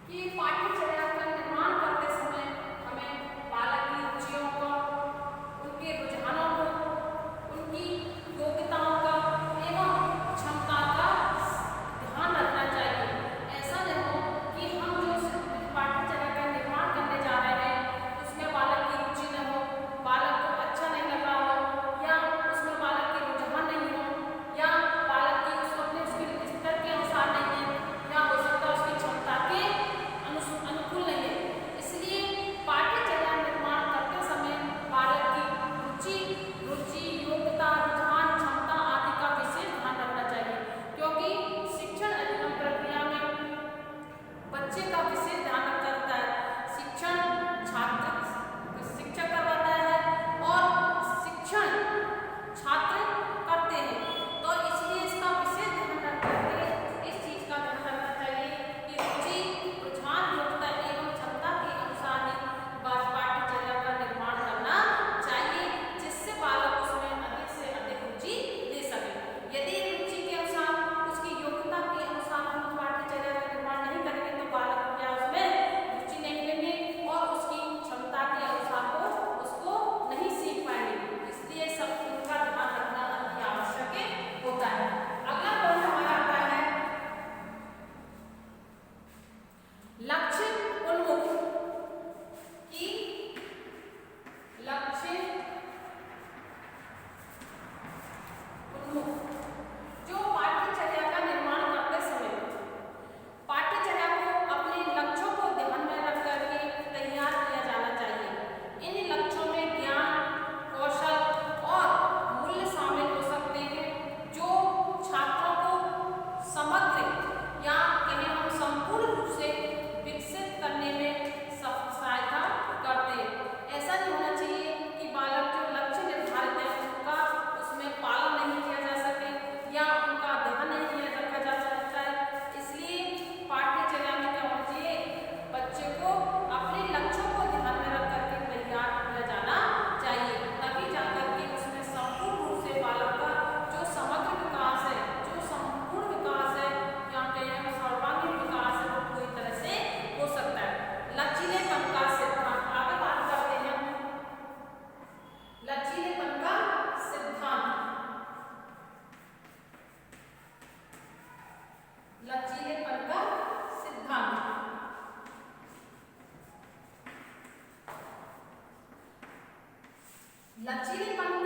कि पाठ्यचर्या का निर्माण करते समय हमें बालक की रुचियों का, उनके रुझानों को, उनकी योग्यताओं का एवं क्षमता का ध्यान रखना चाहिए। ऐसा नहीं हो कि हम जो पाठ्यचर्या का निर्माण करने जा रहे हैं उसमें बालक की रुचि न हो, बालक को अच्छा नहीं लग रहा हो, या उसमें बालक के रुझान नहीं हो, या बालक की उसके स्तर के अनुसार नहीं है, या हो सकता है उसकी क्षमता के अनुकूल नहीं है। इसलिए पाठ्यचर्या निर्माण करते समय बालक की रुचि, योग्यता, रुझान, क्षमता आदि का विशेष ध्यान रखना चाहिए, क्योंकि शिक्षण अधिगम प्रक्रिया में बच्चे का विशेष ध्यान रखा जाता है। शिक्षक करवाता है और शिक्षण छात्र करते हैं, तो इसलिए इसका विशेष ध्यान रख करके इस चीज का ध्यान रखना चाहिए कि रुचि, रुझान, योग्यता एवं क्षमता के अनुसार ही पाठ्यचर्या का निर्माण करना चाहिए, जिससे बालक उसमें अधिक से अधिक रुचि ले सके। यदि रुचि के अनुसार, उसकी योग्यता के अनुसार हम पाठ्यचर्या का निर्माण नहीं करेंगे तो बालक क्या उसमें रुचि नहीं लेंगे और उसकी क्षमता के अनुसार को उसको नहीं सीख पाएंगे। इसलिए सब इनका ध्यान रखना अति आवश्यक होता है। अगला पॉइंट हमारा आता है लक्ष्य उन्मुख। कि लक्ष्य उन्मुख जो पाठ्यचर्या का निर्माण करते समय पाठ्यचर्या को अपने लक्ष्यों को ध्यान में रख करके तैयार किया जाना चाहिए। इन लक्ष्यों में ज्ञान, कौशल और मूल्य शामिल हो सकते हैं जो छात्रों को समग्र या कहें हम संपूर्ण रूप से विकसित करने में सहायता करते हैं। ऐसा नहीं होना चाहिए कि बालक जो लक्ष्य निर्धारित है उनका उसमें पालन नहीं किया जा सके या उनका ध्यान नहीं किया रखा जा सकता है। इसलिए पाठ्यचर्या में क्या होना चाहिए, बच्चे को अपने लक्ष्यों को ध्यान में रख करके तैयार किया जाना चाहिए, तभी जाकर के उसमें संपूर्ण रूप से बालक का जो समग्र विकास है, जो संपूर्ण विकास है या कहें सर्वांगीण विकास है वो पूरी तरह से हो सकता है। लचीलेपन का सिद्धांत, आगे बात करते हैं लचीलेपन का सिद्धांत। लचीलेपन का सिद्धांत लचीलेपन